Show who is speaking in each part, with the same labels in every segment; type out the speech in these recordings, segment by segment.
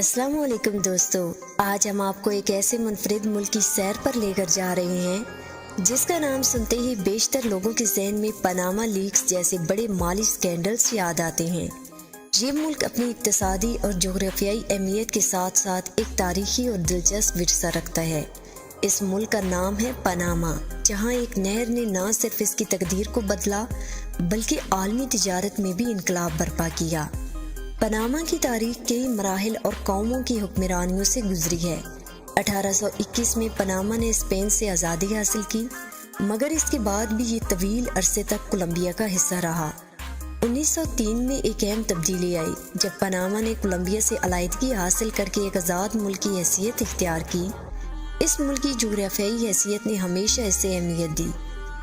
Speaker 1: السلام علیکم دوستو، آج ہم آپ کو ایک ایسے منفرد ملک کی سیر پر لے کر جا رہے ہیں جس کا نام سنتے ہی بیشتر لوگوں کے ذہن میں پاناما لیکس جیسے بڑے مالی سکینڈلز یاد آتے ہیں۔ یہ ملک اپنی اقتصادی اور جغرافیائی اہمیت کے ساتھ ساتھ ایک تاریخی اور دلچسپ ورثہ رکھتا ہے۔ اس ملک کا نام ہے پاناما، جہاں ایک نہر نے نہ صرف اس کی تقدیر کو بدلا بلکہ عالمی تجارت میں بھی انقلاب برپا کیا۔ پاناما کی تاریخ کئی مراحل اور قوموں کی حکمرانیوں سے گزری ہے۔ 1821 میں پاناما نے اسپین سے آزادی حاصل کی، مگر اس کے بعد بھی یہ طویل عرصے تک کولمبیا کا حصہ رہا۔ 1903 میں ایک اہم تبدیلی آئی جب پاناما نے کولمبیا سے علیحدگی حاصل کر کے ایک آزاد ملک کی حیثیت اختیار کی۔ اس ملک کی جغرافیائی حیثیت نے ہمیشہ اسے اہمیت دی،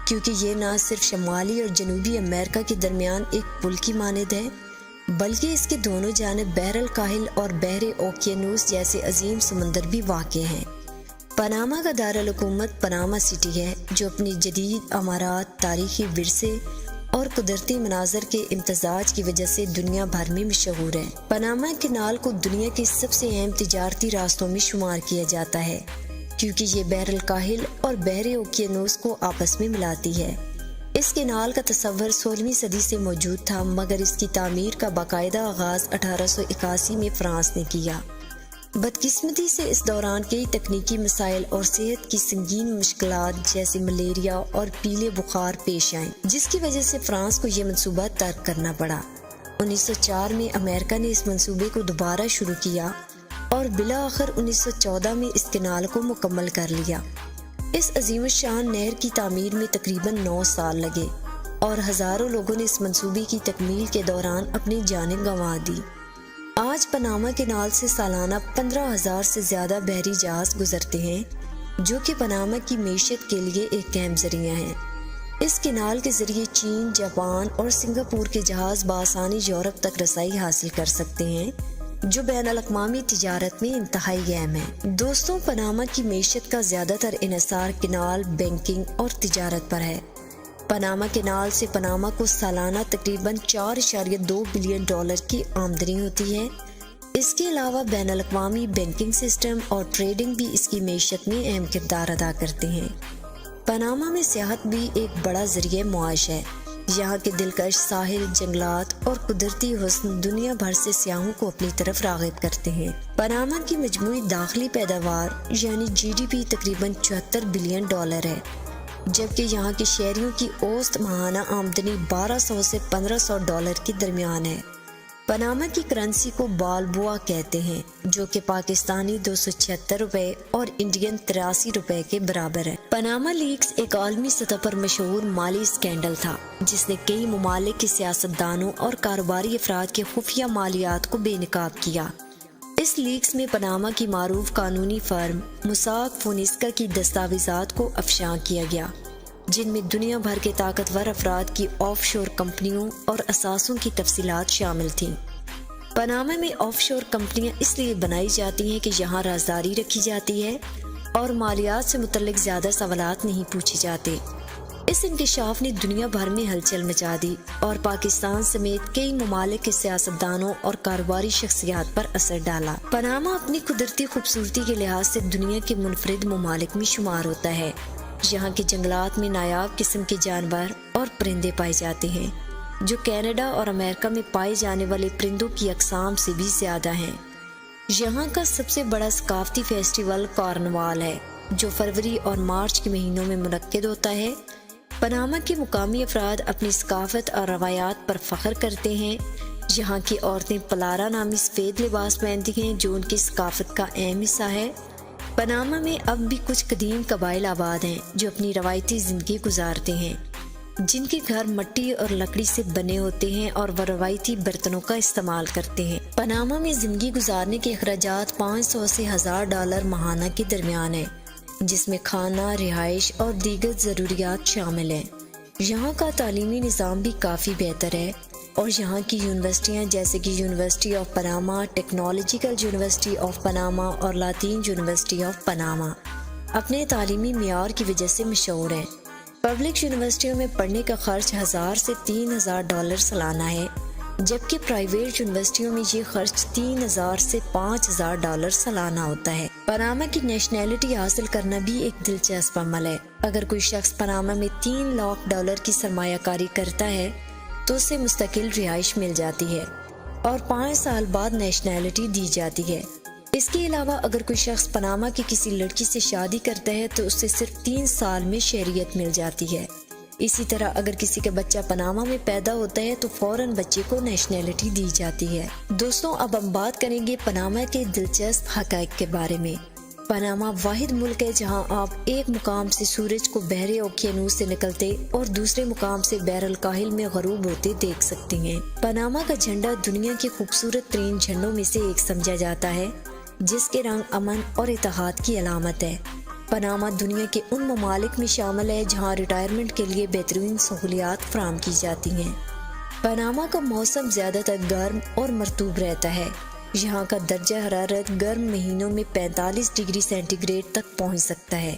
Speaker 1: کیونکہ یہ نہ صرف شمالی اور جنوبی امریکہ کے درمیان ایک پل کی مانند ہے، بلکہ اس کے دونوں جانب بحر الکاہل اور بحر اوقیانوس جیسے عظیم سمندر بھی واقع ہیں۔ پاناما کا دارالحکومت پاناما سٹی ہے، جو اپنی جدید عمارات، تاریخی ورثے اور قدرتی مناظر کے امتزاج کی وجہ سے دنیا بھر میں مشہور ہے۔ پاناما کینال کو دنیا کے سب سے اہم تجارتی راستوں میں شمار کیا جاتا ہے، کیونکہ یہ بحر الکاہل اور بحر اوقیانوس کو آپس میں ملاتی ہے۔ اس کینال کا تصور 16ویں صدی سے موجود تھا، مگر اس کی تعمیر کا باقاعدہ آغاز 1881 میں فرانس نے کیا۔ بدقسمتی سے اس دوران کئی تکنیکی مسائل اور صحت کی سنگین مشکلات جیسے ملیریا اور پیلے بخار پیش آئیں، جس کی وجہ سے فرانس کو یہ منصوبہ ترک کرنا پڑا۔ 1904 میں امریکہ نے اس منصوبے کو دوبارہ شروع کیا اور بالآخر 1914 میں اس کینال کو مکمل کر لیا۔ اس عظیم الشان نہر کی تعمیر میں تقریباً 9 سال لگے اور ہزاروں لوگوں نے اس منصوبے کی تکمیل کے دوران اپنی جانیں گنوا دی۔ آج پاناما کینال سے سالانہ 15,000 سے زیادہ بحری جہاز گزرتے ہیں، جو کہ پاناما کی معیشت کے لیے ایک اہم ذریعہ ہیں۔ اس کینال کے ذریعے چین، جاپان اور سنگاپور کے جہاز بآسانی یورپ تک رسائی حاصل کر سکتے ہیں، جو بین الاقوامی تجارت میں انتہائی اہم ہے۔ دوستوں، پاناما کی معیشت کا زیادہ تر انحصار کینال، بینکنگ اور تجارت پر ہے۔ پاناما کینال سے پاناما کو سالانہ تقریباً 4.2 بلین ڈالر کی آمدنی ہوتی ہے۔ اس کے علاوہ بین الاقوامی بینکنگ سسٹم اور ٹریڈنگ بھی اس کی معیشت میں اہم کردار ادا کرتے ہیں۔ پاناما میں سیاحت بھی ایک بڑا ذریعہ معاش ہے۔ یہاں کے دلکش ساحل، جنگلات اور قدرتی حسن دنیا بھر سے سیاحوں کو اپنی طرف راغب کرتے ہیں۔ پاناما کی مجموعی داخلی پیداوار یعنی GDP تقریباً 74 بلین ڈالر ہے، جبکہ یہاں کے شہریوں کی اوسط ماہانہ آمدنی 1200 سے 1500 ڈالر کے درمیان ہے۔ پاناما کی کرنسی کو بالبوا کہتے ہیں، جو کہ پاکستانی 276 روپے اور انڈین 83 روپے کے برابر ہے۔ پاناما لیکس ایک عالمی سطح پر مشہور مالی سکینڈل تھا، جس نے کئی ممالک کے سیاستدانوں اور کاروباری افراد کے خفیہ مالیات کو بے نقاب کیا۔ اس لیکس میں پاناما کی معروف قانونی فرم موساک فونسیکا کی دستاویزات کو افشاں کیا گیا، جن میں دنیا بھر کے طاقتور افراد کی آف شور کمپنیوں اور اثاثوں کی تفصیلات شامل تھیں۔ پاناما میں آف شور کمپنیاں اس لیے بنائی جاتی ہیں کہ یہاں رازداری رکھی جاتی ہے اور مالیات سے متعلق زیادہ سوالات نہیں پوچھے جاتے۔ اس انکشاف نے دنیا بھر میں ہلچل مچا دی اور پاکستان سمیت کئی ممالک کے سیاستدانوں اور کاروباری شخصیات پر اثر ڈالا۔ پاناما اپنی قدرتی خوبصورتی کے لحاظ سے دنیا کے منفرد ممالک میں شمار ہوتا ہے۔ یہاں کے جنگلات میں نایاب قسم کے جانور اور پرندے پائے جاتے ہیں، جو کینیڈا اور امریکہ میں پائے جانے والے پرندوں کی اقسام سے بھی زیادہ ہیں۔ یہاں کا سب سے بڑا ثقافتی فیسٹیول کارنوال ہے، جو فروری اور مارچ کے مہینوں میں منعقد ہوتا ہے۔ پاناما کے مقامی افراد اپنی ثقافت اور روایات پر فخر کرتے ہیں۔ یہاں کی عورتیں پلارا نامی سفید لباس پہنتی ہیں، جو ان کی ثقافت کا اہم حصہ ہے۔ پاناما میں اب بھی کچھ قدیم قبائل آباد ہیں، جو اپنی روایتی زندگی گزارتے ہیں، جن کے گھر مٹی اور لکڑی سے بنے ہوتے ہیں اور وہ روایتی برتنوں کا استعمال کرتے ہیں۔ پاناما میں زندگی گزارنے کے اخراجات 500 سے 1000 ڈالر ماہانہ کے درمیان ہیں، جس میں کھانا، رہائش اور دیگر ضروریات شامل ہیں۔ یہاں کا تعلیمی نظام بھی کافی بہتر ہے اور یہاں کی یونیورسٹیاں جیسے کہ university of Panama, technological university of Panama اور لاطین یونیورسٹی آف پاناما اپنے تعلیمی معیار کی وجہ سے مشہور ہیں۔ پبلک یونیورسٹیوں میں پڑھنے کا خرچ 1000 سے 3000 ڈالر سالانہ ہے، جبکہ پرائیویٹ یونیورسٹیوں میں یہ خرچ $3000 سے $5000 سالانہ ہوتا ہے۔ پاناما کی نیشنلٹی حاصل کرنا بھی ایک دلچسپ عمل ہے۔ اگر کوئی شخص پاناما میں $3 لاکھ کی سرمایہ کاری کرتا ہے تو اسے مستقل رہائش مل جاتی ہے اور 5 سال بعد نیشنلٹی دی جاتی ہے۔ اس کے علاوہ اگر کوئی شخص پاناما کی کسی لڑکی سے شادی کرتا ہے تو اسے صرف 3 سال میں شہریت مل جاتی ہے۔ اسی طرح اگر کسی کا بچہ پاناما میں پیدا ہوتا ہے تو فوراً بچے کو نیشنلٹی دی جاتی ہے۔ دوستوں، اب ہم بات کریں گے پاناما کے دلچسپ حقائق کے بارے میں۔ پاناما واحد ملک ہے جہاں آپ ایک مقام سے سورج کو بحر اوقیانوس سے نکلتے اور دوسرے مقام سے بحر الکاہل میں غروب ہوتے دیکھ سکتے ہیں۔ پاناما کا جھنڈا دنیا کے خوبصورت ترین جھنڈوں میں سے ایک سمجھا جاتا ہے، جس کے رنگ امن اور اتحاد کی علامت ہے۔ پاناما دنیا کے ان ممالک میں شامل ہے جہاں ریٹائرمنٹ کے لیے بہترین سہولیات فراہم کی جاتی ہیں۔ پاناما کا موسم زیادہ تر گرم اور مرطوب رہتا ہے۔ یہاں کا درجہ حرارت گرم مہینوں میں 45 ڈگری سینٹی گریڈ تک پہنچ سکتا ہے۔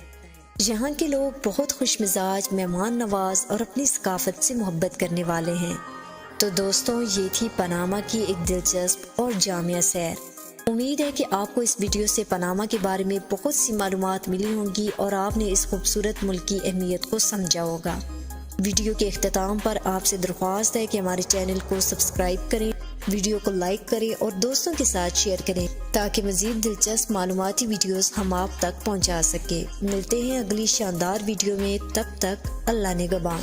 Speaker 1: یہاں کے لوگ بہت خوش مزاج، مہمان نواز اور اپنی ثقافت سے محبت کرنے والے ہیں۔ تو دوستوں، یہ تھی پاناما کی ایک دلچسپ اور جامع سیر۔ امید ہے کہ آپ کو اس ویڈیو سے پاناما کے بارے میں بہت سی معلومات ملی ہوں گی اور آپ نے اس خوبصورت ملک کی اہمیت کو سمجھا ہوگا۔ ویڈیو کے اختتام پر آپ سے درخواست ہے کہ ہمارے چینل کو سبسکرائب کریں، ویڈیو کو لائک کریں اور دوستوں کے ساتھ شیئر کریں تاکہ مزید دلچسپ معلوماتی ویڈیوز ہم آپ تک پہنچا سکیں۔ ملتے ہیں اگلی شاندار ویڈیو میں، تب تک اللہ نگہبان۔